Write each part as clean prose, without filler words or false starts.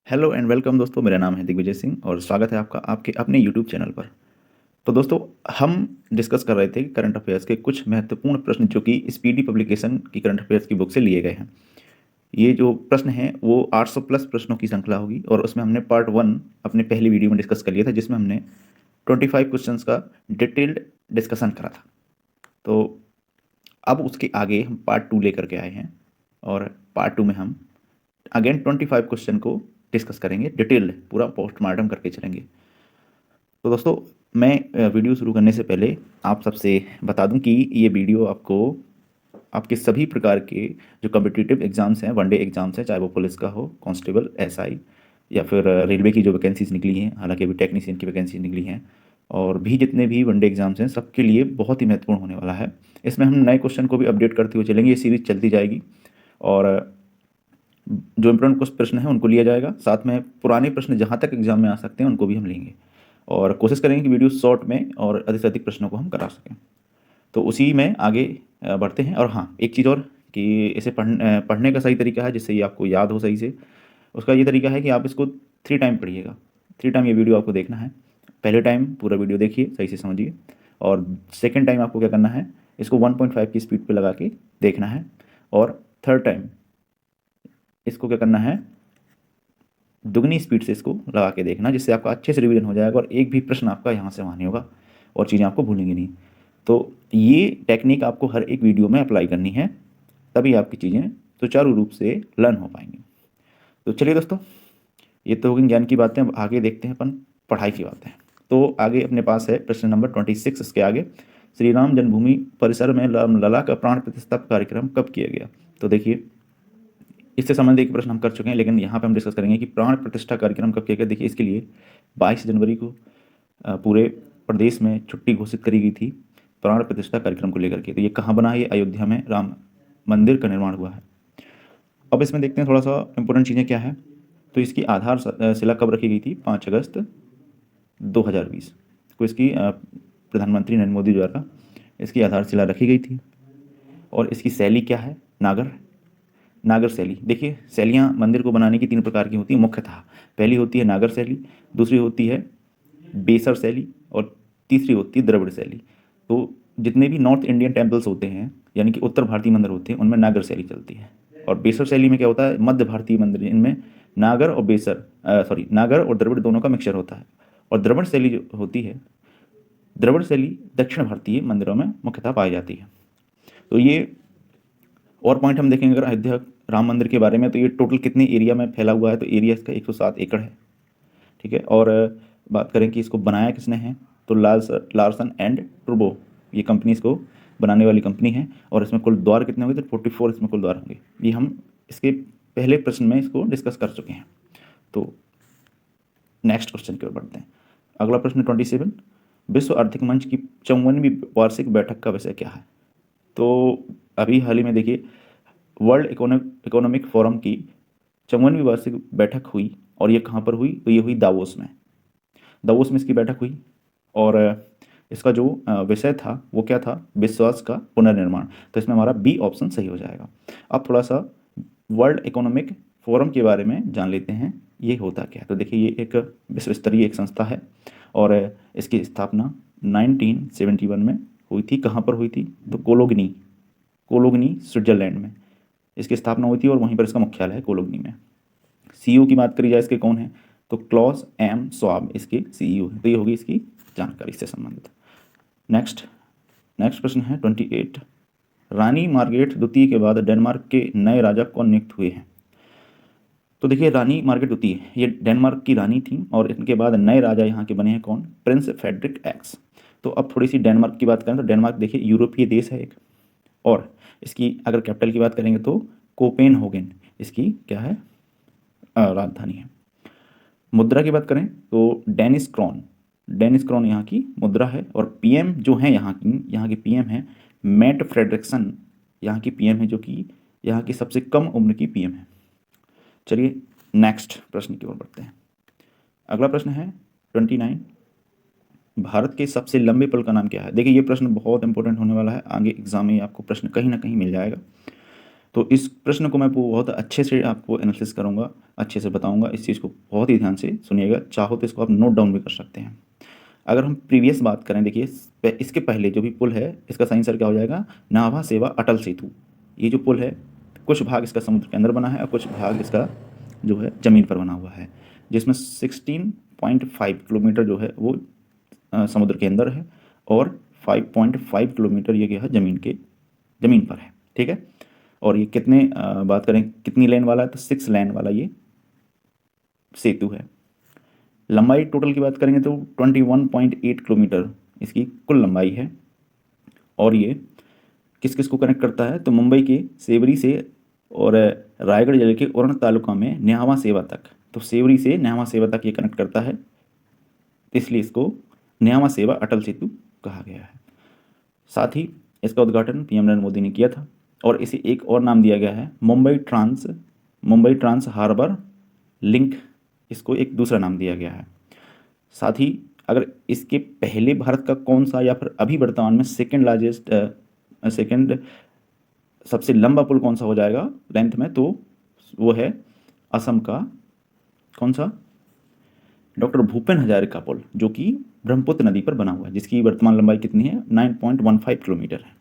Hello and welcome दोस्तों, मेरा नाम है दिग्विजय सिंह और स्वागत है आपका आपके अपने यूट्यूब चैनल पर। तो दोस्तों, हम डिस्कस कर रहे थे करंट अफेयर्स के कुछ महत्वपूर्ण प्रश्न जो कि स्पीडी पब्लिकेशन की करंट अफेयर्स की बुक से लिए गए हैं। ये जो प्रश्न हैं वो 800 प्लस प्रश्नों की श्रृंखला होगी और उसमें हमने पार्ट 1 अपने पहली वीडियो में डिस्कस कर लिया था, जिसमें हमने 25 क्वेश्चंस का डिटेल्ड डिस्कशन करा था। तो अब उसके आगे हम पार्ट 2 लेकर के आए हैं और पार्ट 2 में हम अगेन 25 क्वेश्चन को डिस्कस करेंगे, डिटेल्ड पूरा पोस्टमार्टम करके चलेंगे। तो दोस्तों, मैं वीडियो शुरू करने से पहले आप सबसे बता दूं कि ये वीडियो आपको आपके सभी प्रकार के जो कम्पिटिटिव एग्ज़ाम्स हैं, वनडे एग्ज़ाम्स हैं, चाहे वो पुलिस का हो, कांस्टेबल, एसआई या फिर रेलवे की जो वैकेंसीज़ निकली हैं, हालांकि अभी टेक्नीशियन की वैकेंसी निकली हैं, और भी जितने भी वनडे एग्ज़ाम्स हैं सबके लिए बहुत ही महत्वपूर्ण होने वाला है। इसमें हम नए क्वेश्चन को भी अपडेट करते हुए चलेंगे, ये सीरीज़ चलती जाएगी और जो इम्पोर्टेंट कुछ प्रश्न हैं उनको लिया जाएगा, साथ में पुराने प्रश्न जहाँ तक एग्जाम में आ सकते हैं उनको भी हम लेंगे और कोशिश करेंगे कि वीडियो शॉर्ट में और अधिक से अधिक प्रश्नों को हम करा सकें। तो उसी में आगे बढ़ते हैं। और हाँ, एक चीज़ और कि इसे पढ़ने का सही तरीका है जिससे ये आपको याद हो सही से, उसका ये तरीका है कि आप इसको 3 टाइम पढ़िएगा। 3 टाइम ये वीडियो आपको देखना है। पहले टाइम पूरा वीडियो देखिए, सही से समझिए, और सेकेंड टाइम आपको क्या करना है, इसको 1.5 की स्पीड पर लगा के देखना है, और थर्ड टाइम इसको क्या करना है, दुगनी स्पीड से इसको लगा के देखना, जिससे आपका अच्छे से रिवीजन हो जाएगा और एक भी प्रश्न आपका यहाँ से वहाँ नहीं होगा और चीज़ें आपको भूलेंगी नहीं। तो ये टेक्निक आपको हर एक वीडियो में अप्लाई करनी है, तभी आपकी चीज़ें सुचारू रूप से लर्न हो पाएंगी। तो चलिए दोस्तों, ये तो होगी ज्ञान की बातें। अब आगे देखते हैं अपन पढ़ाई की बातें। तो आगे अपने पास है प्रश्न नंबर 26। इसके आगे, श्री राम जन्मभूमि परिसर में राम लला का प्राण प्रतिष्ठा कार्यक्रम कब किया गया? तो देखिए, इससे संबंधित एक प्रश्न हम कर चुके हैं, लेकिन यहाँ पे हम डिस्कस करेंगे कि प्राण प्रतिष्ठा कार्यक्रम कब किया गया। देखिए, इसके लिए 22 जनवरी को पूरे प्रदेश में छुट्टी घोषित करी गई थी प्राण प्रतिष्ठा कार्यक्रम को लेकर के। तो ये कहाँ बना है? ये अयोध्या में राम मंदिर का निर्माण हुआ है। अब इसमें देखते हैं थोड़ा सा इंपॉर्टेंट चीज़ें क्या है। तो इसकी आधार शिला कब रखी गई थी? 5 अगस्त 2020 को इसकी प्रधानमंत्री नरेंद्र मोदी द्वारा इसकी आधारशिला रखी गई थी। और इसकी शैली क्या है? नागर शैली। देखिए, शैलियाँ मंदिर को बनाने की 3 प्रकार की होती हैं मुख्यतः। पहली होती है नागर शैली, दूसरी होती है बेसर शैली, और तीसरी होती है द्रविड़ शैली। तो जितने भी नॉर्थ इंडियन टेम्पल्स होते हैं, यानी कि उत्तर भारतीय मंदिर होते हैं, उनमें नागर शैली चलती है। और बेसर शैली में क्या होता है? मध्य भारतीय मंदिर, इनमें नागर और नागर और द्रविड़ दोनों का मिक्सचर होता है। और द्रविड़ शैली जो होती है, द्रविड़ शैली दक्षिण भारतीय मंदिरों में मुख्यतः पाई जाती है। तो ये और पॉइंट हम देखेंगे अगर अयोध्या राम मंदिर के बारे में, तो ये टोटल कितने एरिया में फैला हुआ है? तो एरिया इसका 107 एकड़ है। ठीक है। और बात करें कि इसको बनाया किसने है, तो लार्सन एंड टूब्रो, ये कंपनी इसको बनाने वाली कंपनी है। और इसमें कुल द्वार कितने होंगे? तो 44 इसमें कुल द्वार होंगे। ये हम इसके पहले प्रश्न में इसको डिस्कस कर चुके हैं। तो नेक्स्ट क्वेश्चन की ओर बढ़ते हैं। अगला प्रश्न 27, विश्व आर्थिक मंच की 54वीं वार्षिक बैठक का विषय क्या है? तो अभी हाल ही में देखिए, वर्ल्ड इकोनॉमिक फोरम की 54वीं वार्षिक बैठक हुई, और ये कहाँ पर हुई? तो ये हुई दावोस में। दावोस में इसकी बैठक हुई, और इसका जो विषय था वो क्या था? विश्वास का पुनर्निर्माण। तो इसमें हमारा बी ऑप्शन सही हो जाएगा। अब थोड़ा सा वर्ल्ड इकोनॉमिक फोरम के बारे में जान लेते हैं, ये होता क्या है। तो देखिए, ये एक विश्व स्तरीय एक संस्था है, और इसकी स्थापना 1971 में हुई थी। कहाँ पर हुई थी? तो कोलोगनी स्विट्जरलैंड में इसकी स्थापना हुई थी, और वहीं पर इसका मुख्यालय है कोलोगनी में। सीईओ की बात करी जाए, इसके कौन है? तो क्लॉस एम स्वाब इसके सीईओ हैं। तो ये होगी इसकी जानकारी से संबंधित। नेक्स्ट नेक्स्ट प्रश्न है 28, रानी मार्गरेट द्वितीय के बाद डेनमार्क के नए राजा कौन नियुक्त हुए हैं? तो देखिए, रानी मार्गरेट द्वितीय ये डेनमार्क की रानी थी, और इनके बाद नए राजा यहाँ के बने हैं कौन? Prince Frederick X. तो अब थोड़ी सी डेनमार्क की बात करें तो डेनमार्क देखिए यूरोपीय देश है एक, और इसकी अगर कैपिटल की बात करेंगे तो कोपेनहेगन इसकी क्या है? राजधानी है। मुद्रा की बात करें तो डेनिस क्रोन यहाँ की मुद्रा है। और पीएम जो है यहाँ की पीएम है मैट फ्रेडरिक्सन, यहाँ की पीएम है, जो कि यहाँ की सबसे कम उम्र की पीएम है। चलिए नेक्स्ट प्रश्न की ओर बढ़ते हैं। अगला प्रश्न है 29, भारत के सबसे लंबे पुल का नाम क्या है? देखिए, ये प्रश्न बहुत इंपॉर्टेंट होने वाला है, आगे एग्जाम में आपको प्रश्न कहीं ना कहीं मिल जाएगा। तो इस प्रश्न को मैं बहुत अच्छे से आपको एनालिसिस करूँगा, अच्छे से बताऊँगा। इस चीज़ को बहुत ही ध्यान से सुनिएगा, चाहो तो इसको आप नोट डाउन भी कर सकते हैं। अगर हम प्रीवियस बात करें, देखिए इसके पहले जो भी पुल है इसका सही आंसर क्या हो जाएगा, नाभा सेवा अटल सेतु। ये जो पुल है कुछ भाग इसका समुद्र के अंदर बना है और कुछ भाग इसका जो है ज़मीन पर बना हुआ है, जिसमें 16.5 किलोमीटर जो है वो समुद्र के अंदर है और 5.5 किलोमीटर ये क्या है ज़मीन पर है। ठीक है, और ये कितने बात करें कितनी लेन वाला है, तो 6 लेन वाला ये सेतु है। लंबाई टोटल की बात करेंगे तो 21.8 किलोमीटर इसकी कुल लंबाई है। और ये किस किस को कनेक्ट करता है, तो मुंबई के सेवरी से और रायगढ़ जिले के उरण तालुका में न्यावा सेवा तक, तो सेवरी से न्यावा सेवा तक ये कनेक्ट करता है, इसलिए इसको न्यावा सेवा अटल सेतु कहा गया है। साथ ही इसका उद्घाटन पीएम नरेंद्र मोदी ने किया था और इसे एक और नाम दिया गया है मुंबई ट्रांस हार्बर लिंक, इसको एक दूसरा नाम दिया गया है। साथ ही अगर इसके पहले भारत का कौन सा या फिर अभी वर्तमान में सेकंड सबसे लंबा पुल कौन सा हो जाएगा लेंथ में, तो वो है असम का कौन सा, डॉक्टर भूपेन हजारिका पुल, जो कि ब्रह्मपुत्र नदी पर बना हुआ है, जिसकी वर्तमान लंबाई कितनी है, 9.15 किलोमीटर है।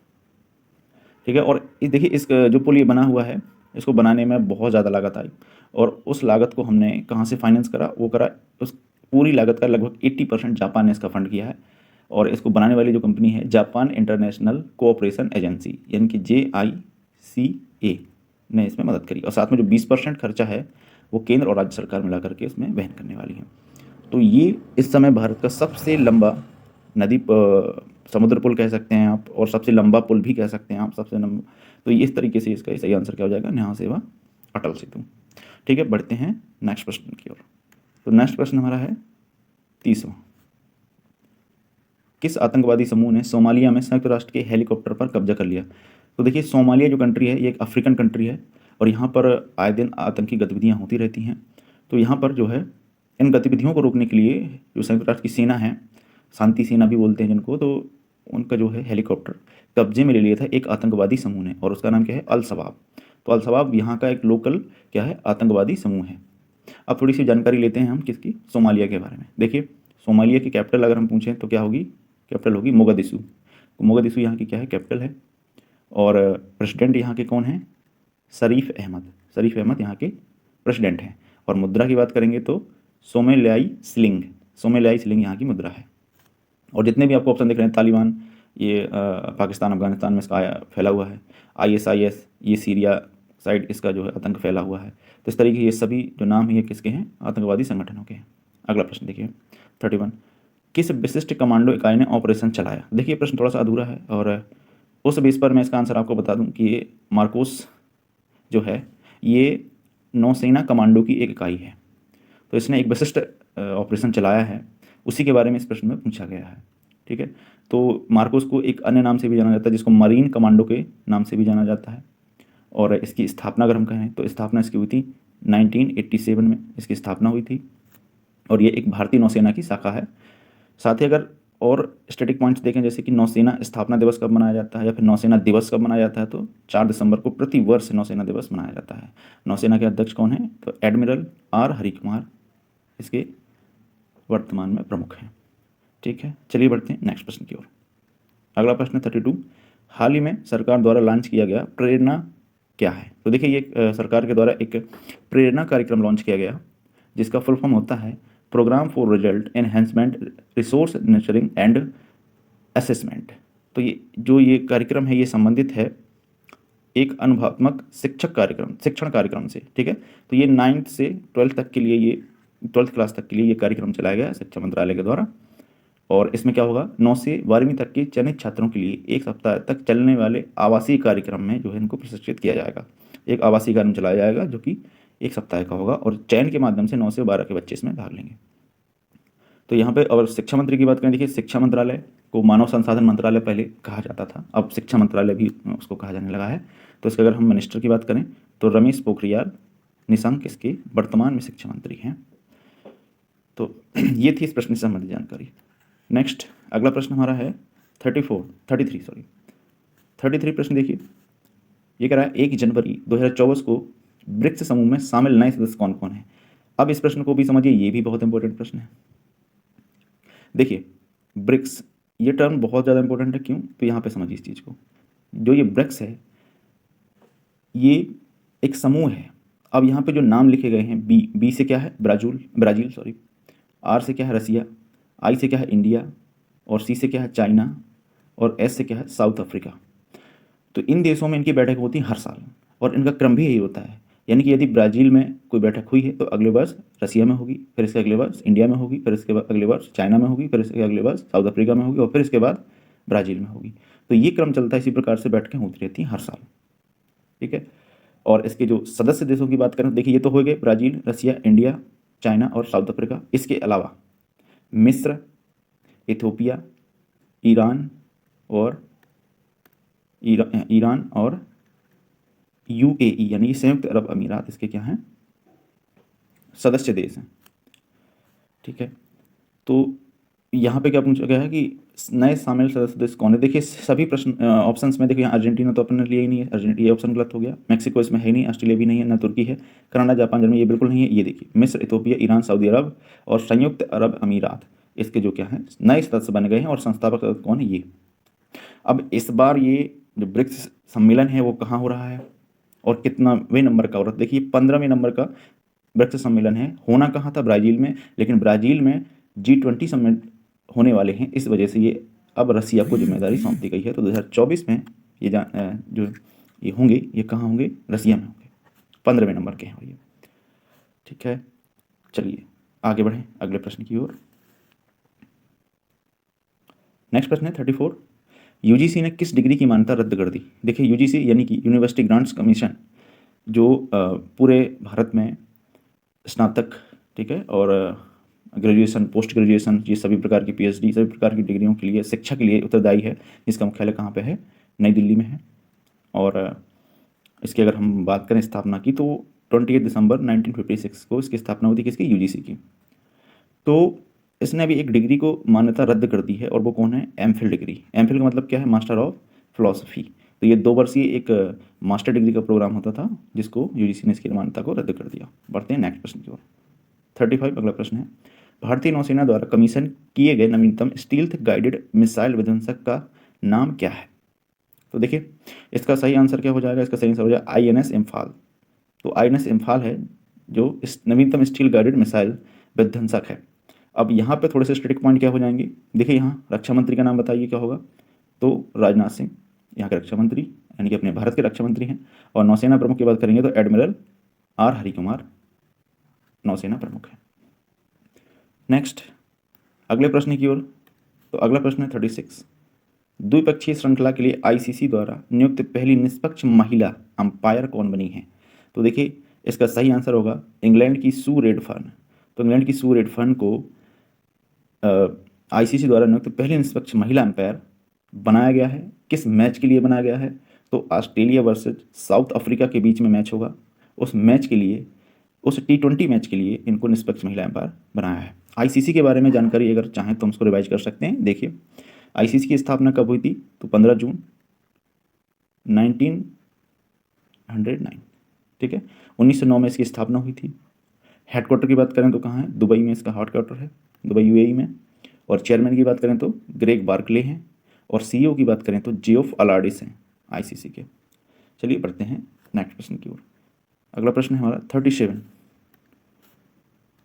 ठीक है, और इस देखिए इस जो पुल ये बना हुआ है इसको बनाने में बहुत ज़्यादा लागत आई और उस लागत को हमने कहाँ से फाइनेंस करा, वो करा उस पूरी लागत का लगभग 80% जापान ने इसका फंड किया है। और इसको बनाने वाली जो कंपनी है जापान इंटरनेशनल कोऑपरेशन एजेंसी यानी कि JICA ने इसमें मदद करी, और साथ में जो 20% खर्चा है वो केंद्र और राज्य सरकार मिला करके इसमें वहन करने वाली है। तो ये इस समय भारत का सबसे लंबा समुद्र पुल कह सकते हैं आप, और सबसे लंबा पुल भी कह सकते हैं आप, सबसे लंबा। तो ये इस तरीके से इसका सही आंसर क्या हो जाएगा, न्याय सेवा अटल सेतु। ठीक है, बढ़ते हैं नेक्स्ट प्रश्न की ओर। तो नेक्स्ट प्रश्न हमारा है 30वां। किस आतंकवादी समूह ने सोमालिया में संयुक्त राष्ट्र के हेलीकॉप्टर पर कब्जा कर लिया। तो देखिए सोमालिया जो कंट्री है ये एक अफ्रीकन कंट्री है और यहाँ पर आए दिन आतंकी गतिविधियाँ होती रहती हैं। तो यहाँ पर जो है इन गतिविधियों को रोकने के लिए जो संयुक्त राष्ट्र की सेना है, शांति सेना भी बोलते हैं जिनको, तो उनका जो है हेलीकॉप्टर कब्जे में ले लिया था एक आतंकवादी समूह ने, और उसका नाम क्या है, अल शबाब। तो अल शबाब यहाँ का एक लोकल क्या है, आतंकवादी समूह है। अब थोड़ी सी जानकारी लेते हैं हम किसकी, सोमालिया के बारे में। देखिए सोमालिया की कैपिटल अगर हम पूछें तो क्या होगी, कैपिटल होगी मोगादिशु। तो मोगादिशु यहाँ की क्या है, कैपिटल है। और प्रेसिडेंट यहाँ के कौन है, शरीफ अहमद यहाँ के प्रेसिडेंट हैं। और मुद्रा की बात करेंगे तो सोमेलियाई सिलिंग यहाँ की मुद्रा है। और जितने भी आपको ऑप्शन दिख रहे हैं, तालिबान ये पाकिस्तान अफगानिस्तान में इसका फैला हुआ है, ISIS ये सीरिया साइड इसका जो है आतंक फैला हुआ है। तो इस तरीके ये सभी जो नाम है ये किसके हैं, आतंकवादी संगठनों के हैं। अगला प्रश्न देखिए 31। किस विशिष्ट कमांडो इकाई ने ऑपरेशन चलाया। देखिए प्रश्न थोड़ा सा अधूरा है और उस बेस पर मैं इसका आंसर आपको बता दूं कि ये मार्कोस जो है ये नौसेना कमांडो की एक इकाई है। तो इसने एक विशिष्ट ऑपरेशन चलाया है, उसी के बारे में इस प्रश्न में पूछा गया है। ठीक है, तो मार्कोस को एक अन्य नाम से भी जाना जाता है जिसको मरीन कमांडो के नाम से भी जाना जाता है। और इसकी स्थापना अगर हम कहें तो स्थापना इसकी हुई थी 1987 में इसकी स्थापना हुई थी, और ये एक भारतीय नौसेना की शाखा है। साथ ही अगर और स्टैटिक पॉइंट्स देखें, जैसे कि नौसेना स्थापना दिवस कब मनाया जाता है या फिर नौसेना दिवस कब मनाया जाता है, तो 4 दिसंबर को प्रति वर्ष नौसेना दिवस मनाया जाता है। नौसेना के अध्यक्ष कौन है, तो एडमिरल R हरिकुमार इसके वर्तमान में प्रमुख हैं। ठीक है, चलिए बढ़ते हैं नेक्स्ट प्रश्न की ओर। अगला प्रश्न 32। हाल ही में सरकार द्वारा लॉन्च किया गया प्रेरणा क्या है। तो देखिए ये सरकार के द्वारा एक प्रेरणा कार्यक्रम लॉन्च किया गया जिसका फुल फॉर्म होता है program for result enhancement resource nurturing and assessment. तो ये कार्यक्रम है ये संबंधित है एक अनुभवात्मक शिक्षण कार्यक्रम से। ठीक है, तो ये 9th से 12th तक के लिए, ये 12th क्लास तक के लिए ये कार्यक्रम चलाया गया शिक्षा मंत्रालय के द्वारा। और इसमें क्या होगा, 9 से 12वीं तक के चयनित छात्रों के लिए 1 सप्ताह तक चलने वाले आवासीय कार्यक्रम में जो है इनको प्रशिक्षित किया जाएगा। एक आवासीय कार्यक्रम चलाया जाएगा जो कि 1 सप्ताह का होगा और चयन के माध्यम से 9 से 12 के बच्चे इसमें भाग लेंगे। तो यहाँ पे अगर शिक्षा मंत्री की बात करें, देखिए शिक्षा मंत्रालय को मानव संसाधन मंत्रालय पहले कहा जाता था, अब शिक्षा मंत्रालय भी उसको कहा जाने लगा है। तो इसके अगर हम मिनिस्टर की बात करें तो रमेश पोखरियाल निशंक इसके वर्तमान में शिक्षा मंत्री हैं। तो ये थी इस प्रश्न से संबंधित जानकारी। नेक्स्ट अगला प्रश्न हमारा है 33 प्रश्न देखिए। ये कह रहा है 1 जनवरी 2024 को ब्रिक्स समूह में शामिल नए सदस्य कौन कौन है। अब इस प्रश्न को भी समझिए, ये भी बहुत इंपॉर्टेंट प्रश्न है। देखिए ब्रिक्स, ये टर्म बहुत ज़्यादा इंपॉर्टेंट है। क्यों? तो यहाँ पे समझिए इस चीज़ को। जो ये ब्रिक्स है, ये एक समूह है। अब यहाँ पे जो नाम लिखे गए हैं, बी से क्या है? Brazil sorry. आर से क्या है? रसिया। आई से क्या है? इंडिया। और सी से क्या है? चाइना। और एस से क्या है? South Africa. तो इन देशों में इनकी बैठक होती है हर साल, और इनका क्रम भी यही होता है। यानी कि यदि ब्राज़ील में कोई बैठक हुई है तो अगले वर्ष रसिया में होगी, फिर इसके अगले वर्ष इंडिया में होगी, फिर इसके बाद अगले वर्ष चाइना में होगी, फिर इसके अगले वर्ष साउथ अफ्रीका में होगी, और फिर इसके बाद ब्राज़ील में होगी। तो ये क्रम चलता है, इसी प्रकार से बैठकें होती रहती हैं हर साल। ठीक है। और इसके जो सदस्य देशों की बात करें, देखिए ये तो हो गए ब्राज़ील, रसिया, इंडिया, चाइना और साउथ अफ्रीका। इसके अलावा मिस्र, इथोपिया, ईरान और ईरान और यूएई यानी कि संयुक्त अरब अमीरात इसके क्या हैं? सदस्य देश हैं। ठीक है। तो यहाँ पे क्या पूछा गया है कि नए शामिल सदस्य देश कौन है। देखिए सभी प्रश्न ऑप्शंस में देखिए, अर्जेंटीना तो अपने लिए ही नहीं है, अर्जेंटीना, ये ऑप्शन गलत हो गया। मैक्सिको इसमें है ही नहीं, ऑस्ट्रेलिया भी नहीं है, ना तुर्की है, कनाडा, जापान, जर्मनी ये बिल्कुल नहीं है। ये देखिए मिस्र, इथोपिया, ईरान, सऊदी अरब और संयुक्त अरब अमीरात, इसके जो क्या हैं नए सदस्य बन गए हैं। और संस्थापक सदस्य कौन है? ये। अब इस बार ये जो ब्रिक्स सम्मेलन है वो कहाँ हो रहा है और कितनावें नंबर का हो रहा है? देखिए 15वें नंबर का ब्रिक्स सम्मेलन है। होना कहाँ था? ब्राज़ील में। लेकिन ब्राज़ील में G20 समिट होने वाले हैं, इस वजह से ये अब रसिया को जिम्मेदारी सौंप दी गई है। तो 2024 में ये जो ये होंगे, ये कहाँ होंगे? रसिया में होंगे। 15वें नंबर के हैं ये। ठीक है, चलिए आगे बढ़ें अगले प्रश्न की ओर। नेक्स्ट प्रश्न है 34। यूजीसी ने किस डिग्री की मान्यता रद्द कर दी? देखिए यूजीसी यानी कि यूनिवर्सिटी ग्रांट्स कमीशन, जो पूरे भारत में स्नातक, ठीक है, और ग्रेजुएशन, पोस्ट ग्रेजुएशन, ये सभी प्रकार की पीएचडी, सभी प्रकार की डिग्रियों के लिए, शिक्षा के लिए उत्तरदायी है। इसका मुख्यालय कहाँ पे है? नई दिल्ली में है। और इसकी अगर हम बात करें स्थापना की, तो 28 दिसंबर 1956 को इसकी स्थापना हुई थी। किसकी? यूजीसी की। तो इसने अभी एक डिग्री को मान्यता रद्द कर दी है, और वो कौन है? MPhil degree. एमफिल का मतलब क्या है? Master of philosophy. तो ये 2 वर्षीय एक मास्टर डिग्री का प्रोग्राम होता था, जिसको यूजीसी ने इसकी मान्यता को रद्द कर दिया। बढ़ते हैं नेक्स्ट प्रश्न की ओर। 35 अगला प्रश्न है। भारतीय नौसेना द्वारा कमीशन किए गए नवीनतम स्टील्थ गाइडेड मिसाइल विध्वंसक का नाम क्या है? तो देखिए इसका सही आंसर क्या हो जाएगा? इसका सही आंसर हो जाएगा INS इम्फाल। तो INS इम्फाल है जो इस नवीनतम स्टील गाइडेड मिसाइल विध्वंसक है। अब यहाँ पे थोड़े से स्टैटिक पॉइंट क्या हो जाएंगे? देखिए यहाँ रक्षा मंत्री का नाम बताइए क्या होगा? तो राजनाथ सिंह यहाँ के रक्षा मंत्री, यानी कि अपने भारत के रक्षा मंत्री हैं। और नौसेना प्रमुख की बात करेंगे तो एडमिरल R हरिकुमार नौसेना प्रमुख है। नेक्स्ट अगले प्रश्न की ओर। तो अगला प्रश्न है 36। द्विपक्षीय श्रृंखला के लिए ICC द्वारा नियुक्त पहली निष्पक्ष महिला अंपायर कौन बनी है? तो देखिए इसका सही आंसर होगा इंग्लैंड की सू रेडफर्न। तो इंग्लैंड की सू रेडफर्न को ICC द्वारा नियुक्त पहली निष्पक्ष महिला अंपायर बनाया गया है। किस मैच के लिए बनाया गया है? तो ऑस्ट्रेलिया वर्सेज साउथ अफ्रीका के बीच में मैच होगा। उस मैच के लिए, उस T20 मैच के लिए इनको निष्पक्ष महिला अंपायर बनाया है। ICC के बारे में जानकारी अगर चाहें तो हम उसको रिवाइज कर सकते हैं। देखिए ICC की स्थापना कब हुई थी? तो 15 जून 1909। ठीक है, 1909 में इसकी स्थापना हुई थी। हेडक्वार्टर की बात करें तो कहाँ है? दुबई में इसका हेडक्वार्टर है, दुबई UAE में। और चेयरमैन की बात करें तो ग्रेग बार्कले हैं। और CEO की बात करें तो जियोफ अलार्डिस हैं ICC के। चलिए बढ़ते हैं नेक्स्ट प्रश्न की ओर। अगला प्रश्न है हमारा 37।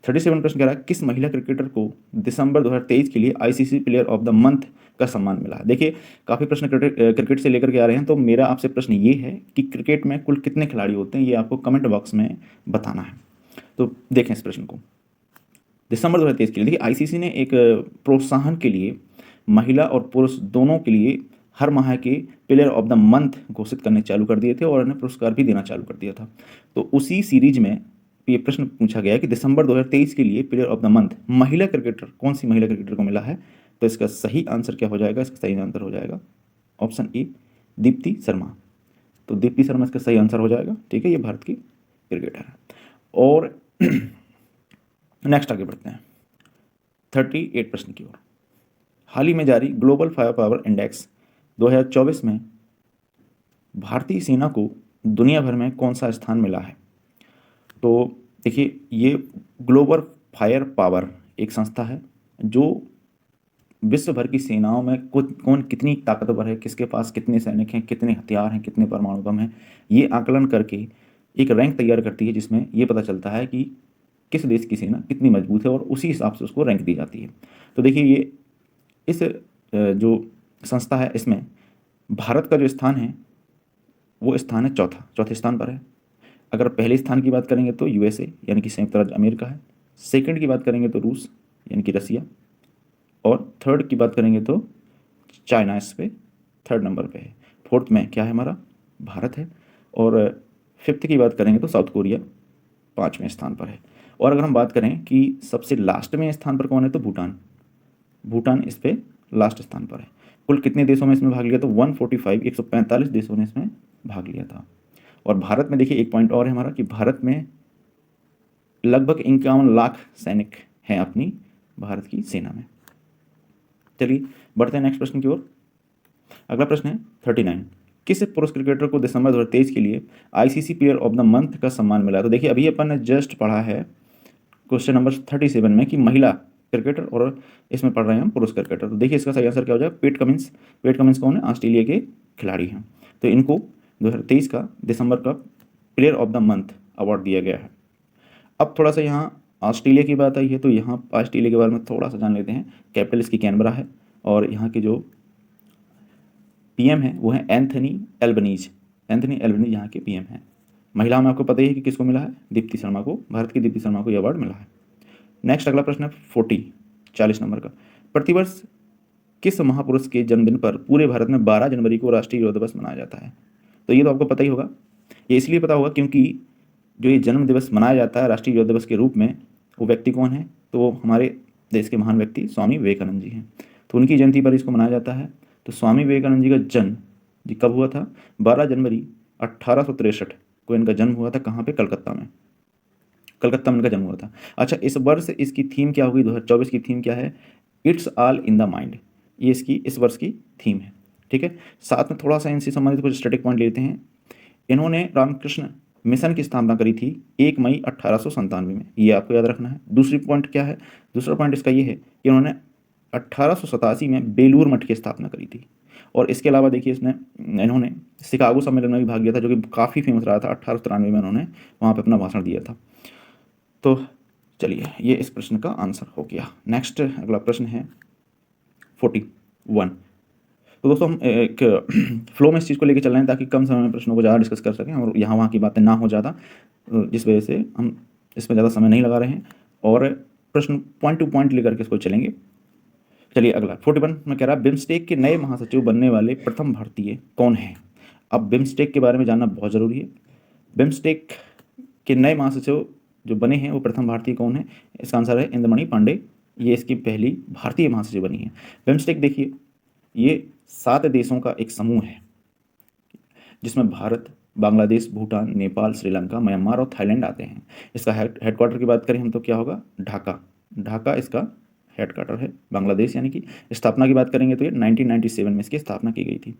प्रश्न कह रहा है किस महिला क्रिकेटर को दिसंबर 2023 के लिए ICC player of the month का सम्मान मिला? देखिए काफ़ी प्रश्न क्रिकेट से लेकर के आ रहे हैं, तो मेरा आपसे प्रश्न ये है कि क्रिकेट में कुल कितने खिलाड़ी होते हैं, ये आपको कमेंट बॉक्स में बताना है। तो देखें इस प्रश्न को। दिसंबर 2023 के लिए देखिए ICC ने एक प्रोत्साहन के लिए महिला और पुरुष दोनों के लिए हर माह के प्लेयर ऑफ द मंथ घोषित करने चालू कर दिए थे, और उन्हें पुरस्कार भी देना चालू कर दिया था। तो उसी सीरीज में ये प्रश्न पूछा गया कि दिसंबर 2023 के लिए प्लेयर ऑफ द मंथ महिला क्रिकेटर, कौन सी महिला क्रिकेटर को मिला है? तो इसका सही आंसर क्या हो जाएगा? इसका सही आंसर हो जाएगा ऑप्शन ए, दीप्ति शर्मा। तो दीप्ति शर्मा इसका सही आंसर हो जाएगा। ठीक है, ये भारत की क्रिकेटर है। और नेक्स्ट आगे बढ़ते हैं 38 प्रश्न की ओर। हाल ही में जारी ग्लोबल फायर पावर इंडेक्स 2024 में भारतीय सेना को दुनिया भर में कौन सा स्थान मिला है? तो देखिए, ये ग्लोबल फायर पावर एक संस्था है जो विश्व भर की सेनाओं में कौन कितनी ताकतवर है, किसके पास कितने सैनिक हैं, कितने हथियार हैं, कितने परमाणु बम हैं, ये आकलन करके एक रैंक तैयार करती है, जिसमें ये पता चलता है कि किस देश की सेना कितनी मजबूत है और उसी हिसाब से उसको रैंक दी जाती है। तो देखिए, ये इस जो संस्था है, इसमें भारत का जो स्थान है वो स्थान है चौथे स्थान पर है। अगर पहले स्थान की बात करेंगे तो यूएसए यानी कि संयुक्त राज्य अमेरिका है। सेकंड की बात करेंगे तो रूस यानी कि रसिया, और थर्ड की बात करेंगे तो चाइना इस पे थर्ड नंबर पे है। फोर्थ में क्या है हमारा? भारत है। और फिफ्थ की बात करेंगे तो साउथ कोरिया 5वें स्थान पर है। और अगर हम बात करें कि सबसे लास्ट में स्थान पर कौन है तो भूटान इस पे लास्ट स्थान पर है। कुल कितने देशों में इसमें भाग लिया? तो 145 देशों ने इसमें भाग लिया था। और भारत में देखिए एक पॉइंट और है हमारा कि भारत में लगभग 51 लाख सैनिक हैं अपनी भारत की सेना में। चलिए बढ़ते हैं नेक्स्ट प्रश्न की ओर। अगला प्रश्न है 39। किस पुरुष क्रिकेटर को दिसंबर 2023 के लिए ICC player of the month का सम्मान मिला? तो देखिए, अभी अपन ने जस्ट पढ़ा है क्वेश्चन नंबर 37 में कि महिला क्रिकेटर, और इसमें पढ़ रहे हैं हम पुरुष क्रिकेटर। तो देखिए इसका सही आंसर क्या हो जाएगा? पेट कमिंस कौन है? ऑस्ट्रेलिया के खिलाड़ी हैं। तो इनको 2023 का दिसंबर का player of the month award दिया गया है। अब थोड़ा सा यहाँ ऑस्ट्रेलिया की बात आई है तो यहाँ ऑस्ट्रेलिया के बारे में थोड़ा सा जान लेते हैं। कैपिटल इसकी कैनबरा है और यहाँ के जो पीएम है वो है एंथनी एल्बनीज यहाँ के पीएम हैं। महिला में आपको पता ही है कि किसको मिला है? दीप्ति शर्मा को, भारत की दीप्ति शर्मा को ये अवार्ड मिला है। नेक्स्ट अगला प्रश्न है 40 नंबर का। प्रतिवर्ष किस महापुरुष के जन्मदिन पर पूरे भारत में 12 जनवरी को राष्ट्रीय युवा दिवस मनाया जाता है? तो ये तो आपको पता ही होगा। ये इसलिए पता होगा क्योंकि जो ये जन्म दिवस मनाया जाता है राष्ट्रीय युवा दिवस के रूप में, वो व्यक्ति कौन है? तो वो हमारे देश के महान व्यक्ति स्वामी विवेकानंद जी हैं। तो उनकी जयंती पर इसको मनाया जाता है। तो स्वामी विवेकानंद जी का जन्म जी कब हुआ था? 12 जनवरी 1863 को इनका जन्म हुआ था। कहाँ पे? कलकत्ता में इनका जन्म हुआ था। अच्छा, इस वर्ष इसकी थीम क्या होगी? 2024 की थीम क्या है? It's all in the mind. ये इसकी इस वर्ष की थीम है। ठीक है, साथ में थोड़ा सा इनसे संबंधित कुछ स्टैटिक पॉइंट लेते हैं। इन्होंने रामकृष्ण मिशन की स्थापना करी थी 1 मई 1897 में, ये आपको याद रखना है। दूसरी पॉइंट क्या है? दूसरा पॉइंट इसका ये है कि इन्होंने 1887 में बेलूर मठ की स्थापना करी थी। और इसके अलावा देखिए इन्होंने शिकागो सम्मेलन में भी भाग लिया था, जो कि काफ़ी फेमस रहा था। 1893 में इन्होंने वहाँ पर अपना भाषण दिया था। तो चलिए, ये इस प्रश्न का आंसर हो गया। नेक्स्ट अगला प्रश्न है 41। तो दोस्तों हम एक फ्लो में इस चीज़ को लेकर चल रहे हैं ताकि कम समय में प्रश्नों को ज़्यादा डिस्कस कर सकें और यहाँ वहाँ की बातें ना हो ज़्यादा, जिस वजह से हम इसमें ज़्यादा समय नहीं लगा रहे हैं और प्रश्न पॉइंट टू पॉइंट लेकर के इसको चलेंगे। चलिए अगला 41 में कह रहा है बिम्स्टेक के नए महासचिव बनने वाले प्रथम भारतीय कौन हैं? अब बिम्स्टेक के बारे में जानना बहुत ज़रूरी है। बिम्स्टेक के नए महासचिव जो बने हैं वो प्रथम भारतीय कौन है? इसका आंसर है इंद्रमणि पांडे। ये इसकी पहली भारतीय महासचिव बनी है। बिम्स्टेक देखिए, ये 7 देशों का एक समूह है जिसमें भारत, बांग्लादेश, भूटान, नेपाल, श्रीलंका, म्यांमार और थाईलैंड आते हैं। इसका हेडक्वार्टर की बात करें हम तो क्या होगा? ढाका इसका हेडक्वार्टर है, बांग्लादेश। यानी कि स्थापना की बात करेंगे तो ये 1997 में इसकी स्थापना की गई थी।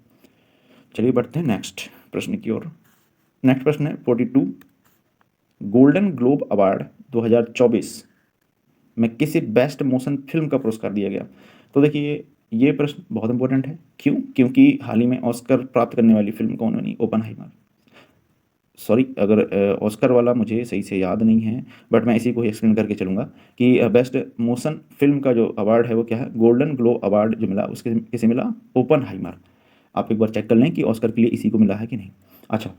चलिए बढ़ते हैं नेक्स्ट प्रश्न की ओर। नेक्स्ट प्रश्न है 42। गोल्डन ग्लोब अवार्ड 2024 में किसी बेस्ट मोशन फिल्म का पुरस्कार दिया गया? तो देखिए ये प्रश्न बहुत इंपॉर्टेंट है। क्यों? क्योंकि हाल ही में ऑस्कर प्राप्त करने वाली फिल्म कौन बनी? ओपनहाइमर। सॉरी, अगर ऑस्कर वाला मुझे सही से याद नहीं है, बट मैं इसी को ही एक्सप्लेन करके चलूँगा कि बेस्ट मोशन फिल्म का जो अवार्ड है वो क्या है? गोल्डन ग्लोब अवार्ड जो मिला उसके किसे मिला? ओपनहाइमर। आप एक बार चेक कर लें कि ऑस्कर के लिए इसी को मिला है कि नहीं। अच्छा,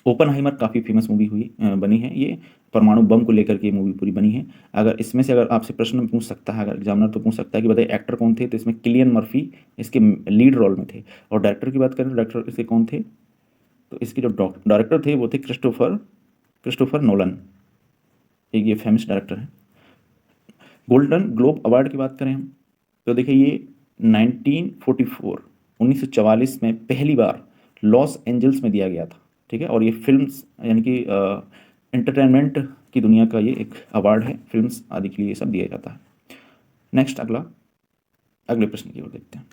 ओपनहाइमर काफ़ी फेमस मूवी बनी है। ये परमाणु बम को लेकर के मूवी पूरी बनी है। अगर इसमें से अगर आपसे प्रश्न पूछ सकता है, अगर एग्जामिनर तो पूछ सकता है कि बताइए एक्टर कौन थे, तो इसमें किलियन मर्फी इसके लीड रोल में थे। और डायरेक्टर की बात करें, डायरेक्टर इसके कौन थे? तो इसके जो डायरेक्टर थे वो थे क्रिस्टोफर नोलन। एक ये फेमस डायरेक्टर है। गोल्डन ग्लोब अवार्ड की बात करें हम तो देखिए ये 1944 में पहली बार लॉस एंजल्स में दिया गया था। ठीक है, और ये फिल्म्स यानी कि एंटरटेनमेंट की दुनिया का ये एक अवार्ड है, फिल्म्स आदि के लिए ये सब दिया जाता है। नेक्स्ट अगले प्रश्न की ओर देखते हैं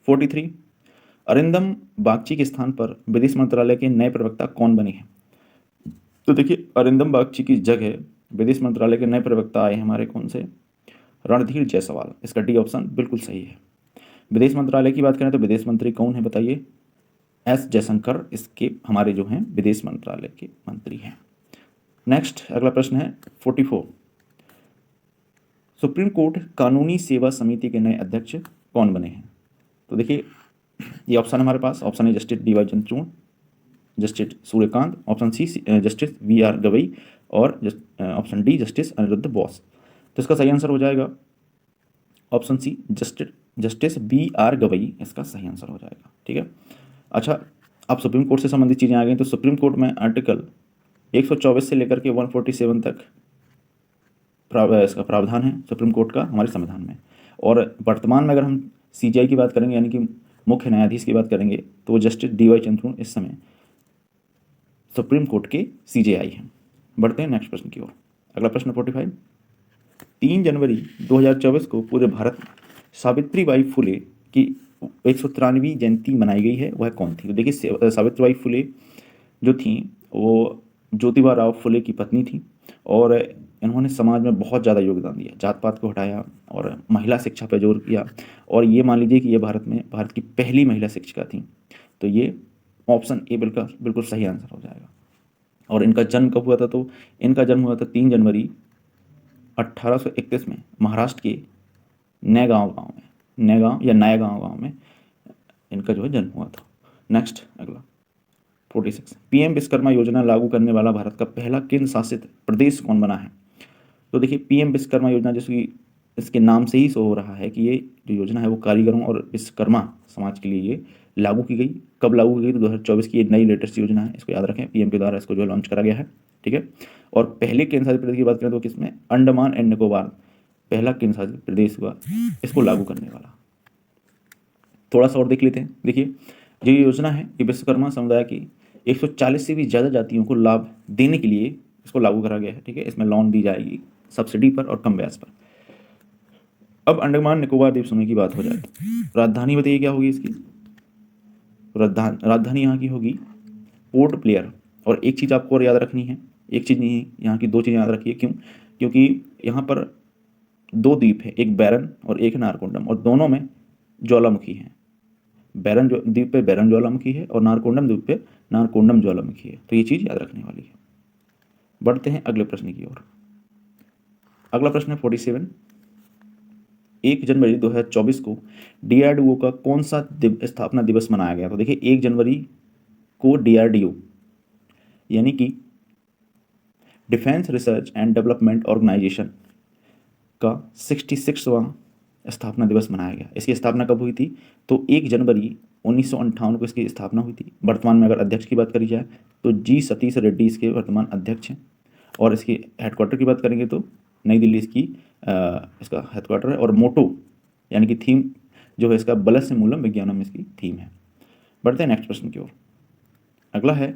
43। अरिंदम बागची के स्थान पर विदेश मंत्रालय के नए प्रवक्ता कौन बने हैं? तो देखिए, अरिंदम बागची की जगह विदेश मंत्रालय के नए प्रवक्ता आए हैं हमारे कौन से? रणधीर जायसवाल। इसका डी ऑप्शन बिल्कुल सही है। विदेश मंत्रालय की बात करें तो विदेश मंत्री कौन है बताइए? एस जयशंकर इसके हमारे जो हैं विदेश मंत्रालय के मंत्री हैं। नेक्स्ट अगला प्रश्न है 44। सुप्रीम कोर्ट कानूनी सेवा समिति के नए अध्यक्ष कौन बने हैं? तो देखिए, ये ऑप्शन हमारे पास, option A justice D Y Chandrachud, justice Suryakant, option C justice V R Gavai और option D justice Aniruddha Bose. तो इसका सही आंसर हो जाएगा option C justice B R Gavai, इसका सही आंसर हो जाएगा। ठीक है। अच्छा, अब सुप्रीम कोर्ट से संबंधित चीज़ें आ गई। तो सुप्रीम कोर्ट में आर्टिकल 124 से लेकर के 147 तक इसका प्रावधान है सुप्रीम कोर्ट का हमारे संविधान में। और वर्तमान में अगर हम सीजीआई की बात करेंगे, यानी कि मुख्य न्यायाधीश की बात करेंगे, तो वो जस्टिस डी वाई चंद्रचूड़ इस समय सुप्रीम कोर्ट के सीजेआई हैं। बढ़ते हैं नेक्स्ट प्रश्न की ओर। अगला प्रश्न 45। 3 जनवरी 2024 को पूरे भारत सावित्रीबाई फुले की 193वीं जयंती मनाई गई है, वह कौन थी? तो देखिए, सावित्रीबाई फुले जो थी वो ज्योतिबा राव फुले की पत्नी थी और इन्होंने समाज में बहुत ज़्यादा योगदान दिया, जात पात को हटाया और महिला शिक्षा पर जोर किया। और ये मान लीजिए कि ये भारत की पहली महिला शिक्षिका थी। तो ये ऑप्शन ए बिल्कुल सही आंसर हो जाएगा। और इनका जन्म कब हुआ था? तो इनका जन्म हुआ था 3 जनवरी 1831 में महाराष्ट्र के नयगांव गांव में इनका जो है जन्म हुआ था। नेक्स्ट अगला 46। पीएम विश्वकर्मा योजना लागू करने वाला भारत का पहला केंद्र शासित प्रदेश कौन बना है? तो देखिए, पीएम विश्वकर्मा योजना, जैसे कि इसके नाम से ही शो हो रहा है कि ये जो योजना है वो कारीगरों और विश्वकर्मा समाज के लिए ये लागू की गई। कब लागू की गई? तो 2024 की ये नई लेटेस्ट योजना है, इसको याद रखें। पीएम के द्वारा इसको जो लॉन्च करा गया है। ठीक है। और पहले केंद्र शासित प्रदेश की बात करें तो किसमें? अंडमान एंड निकोबार पहला केंद्र शासित प्रदेश हुआ इसको लागू करने वाला। थोड़ा सा और देख लेते हैं। देखिए, जो ये योजना है ये विश्वकर्मा समुदाय की 140 से भी ज़्यादा जातियों को लाभ देने के लिए इसको लागू करा गया है। ठीक है। इसमें लोन दी जाएगी सब्सिडी पर और कम ब्याज पर। अब अंडमान निकोबार द्वीप समूह की बात हो जाए, राजधानी बताइए क्या होगी इसकी? राजधानी यहाँ की होगी पोर्ट ब्लेयर। और एक चीज़ आपको और याद रखनी है, एक चीज़ नहीं, यहाँ की 2 चीज़ें याद रखिए। क्यों? क्योंकि यहाँ पर 2 द्वीप है, एक बैरन और एक नारकोंडम, और दोनों में ज्वालामुखी है। बैरन द्वीप पे बैरन ज्वालामुखी है और नारकोंडम द्वीप पे नारकोंडम ज्वालामुखी है। तो ये चीज़ याद रखने वाली है। बढ़ते हैं अगले प्रश्न की ओर। अगला प्रश्न है 47। 1 जनवरी 2024 को डीआरडीओ का कौन सा स्थापना दिवस मनाया गया? तो देखिए, 1 जनवरी को डीआरडीओ यानी कि defence research and development organisation का 66वां स्थापना दिवस मनाया गया। इसकी स्थापना कब हुई थी? तो 1 जनवरी 1958 को इसकी स्थापना हुई थी। वर्तमान में अगर अध्यक्ष की बात करी जाए तो जी सतीश रेड्डी इसके वर्तमान अध्यक्ष हैं। और इसकी हेडक्वार्टर की बात करेंगे तो नई दिल्ली इसका हेडक्वार्टर है। और मोटो यानी कि थीम जो है इसका बलस्य मूलम विज्ञानम इसकी थीम है। बढ़ते हैं नेक्स्ट प्रश्न की ओर। अगला है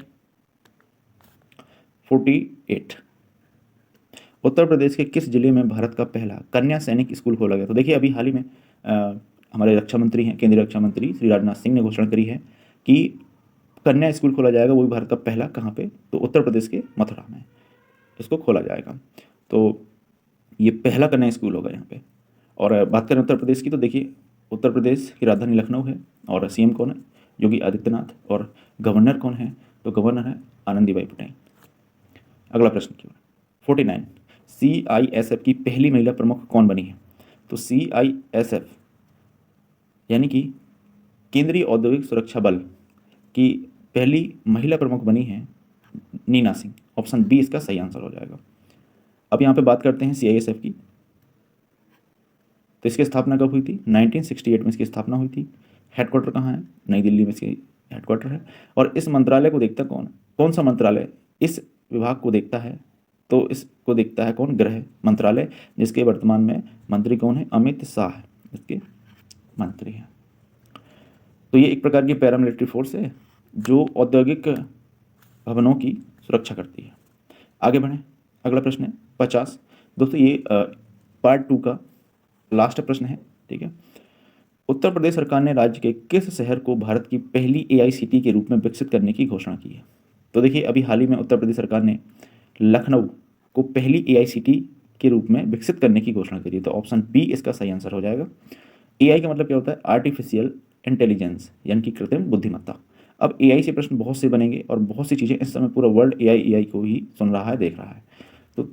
48। उत्तर प्रदेश के किस जिले में भारत का पहला कन्या सैनिक स्कूल खोला गया? तो देखिए, अभी हाल ही में हमारे रक्षा मंत्री हैं, केंद्रीय रक्षा मंत्री श्री राजनाथ सिंह ने घोषणा करी है कि कन्या स्कूल खोला जाएगा। वो भी भारत का पहला, कहाँ पे? तो उत्तर प्रदेश के मथुरा में इसको खोला जाएगा। तो ये पहला कन्या स्कूल होगा यहाँ पे। और बात करें उत्तर प्रदेश की तो देखिए, उत्तर प्रदेश की राजधानी लखनऊ है और सीएम कौन है? योगी आदित्यनाथ। और गवर्नर कौन है? तो गवर्नर है आनंदीबाई पटेल। अगला प्रश्न की ओर 49। CISF की पहली महिला प्रमुख कौन बनी है? तो CISF यानी कि केंद्रीय औद्योगिक सुरक्षा बल की पहली महिला प्रमुख बनी है नीना सिंह। ऑप्शन बी इसका सही आंसर हो जाएगा। अब यहाँ पे बात करते हैं CISF की। तो इसकी स्थापना कब हुई थी? 1968 में इसकी स्थापना हुई थी। हेडक्वार्टर कहाँ है? नई दिल्ली में इसकी हेडक्वार्टर है। और इस मंत्रालय को देखता कौन सा मंत्रालय इस विभाग को देखता है? तो इसको देखता है कौन? गृह मंत्रालय, जिसके वर्तमान में मंत्री कौन है? अमित शाह इसके मंत्री हैं। तो ये एक प्रकार की पैरामिलिट्री फोर्स है जो औद्योगिक भवनों की सुरक्षा करती है। आगे बढ़ें। अगला प्रश्न है 50। दोस्तों, ये पार्ट 2 का लास्ट प्रश्न है। ठीक है। उत्तर प्रदेश सरकार ने राज्य के किस शहर को भारत की पहली एआईसीटी के रूप में विकसित करने की घोषणा की है? तो देखिए, अभी हाल ही में उत्तर प्रदेश सरकार ने लखनऊ को पहली एआईसीटी के रूप में विकसित करने की घोषणा करी है। तो ऑप्शन बी इसका सही आंसर हो जाएगा। एआई का मतलब क्या होता है? आर्टिफिशियल इंटेलिजेंस, यानी कि कृत्रिम बुद्धिमत्ता। अब एआई से प्रश्न बहुत से बनेंगे और बहुत सी चीज़ें, इस समय पूरा वर्ल्ड एआई एआई को ही सुन रहा है, देख रहा है। तो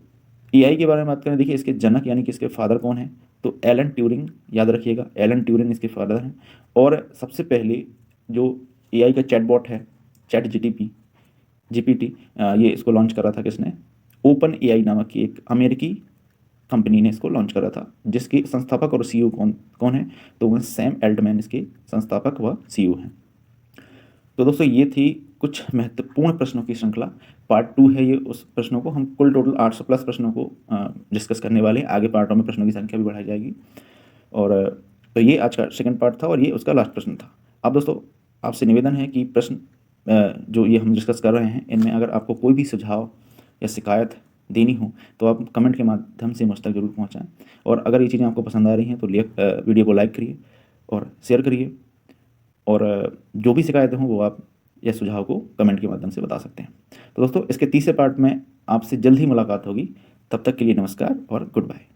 एआई के बारे में बात करें, देखिए इसके जनक यानी कि इसके फादर कौन है? तो एलन ट्यूरिंग, याद रखिएगा, एलन ट्यूरिंग इसके फादर हैं। और सबसे पहले जो एआई का चैटबॉट है, चैट जीपीटी, ये इसको लॉन्च करा था किसने? ओपन एआई नामक की एक अमेरिकी कंपनी ने इसको लॉन्च करा था, जिसके संस्थापक और सीईओ कौन कौन है? तो वह सैम एल्टमैन इसके संस्थापक व सीईओ हैं। तो दोस्तों, ये थी कुछ महत्वपूर्ण प्रश्नों की श्रृंखला। पार्ट 2 है ये, उस प्रश्नों को हम कुल टोटल 800 प्लस प्रश्नों को डिस्कस करने वाले हैं। आगे पार्टों में प्रश्नों की संख्या भी बढ़ाई जाएगी। और तो ये आज का सेकंड पार्ट था और ये उसका लास्ट प्रश्न था। अब दोस्तों, आपसे निवेदन है कि प्रश्न जो ये हम डिस्कस कर रहे हैं, इनमें अगर आपको कोई भी सुझाव या शिकायत देनी हो तो आप कमेंट के माध्यम से मुझ तक जरूर पहुँचाएँ। और अगर ये चीज़ें आपको पसंद आ रही हैं तो वीडियो को लाइक करिए और शेयर करिए। और जो भी शिकायतें हों वो आप या सुझाव को कमेंट के माध्यम से बता सकते हैं। तो दोस्तों, इसके तीसरे पार्ट में आपसे जल्द ही मुलाकात होगी। तब तक के लिए नमस्कार और गुड बाय।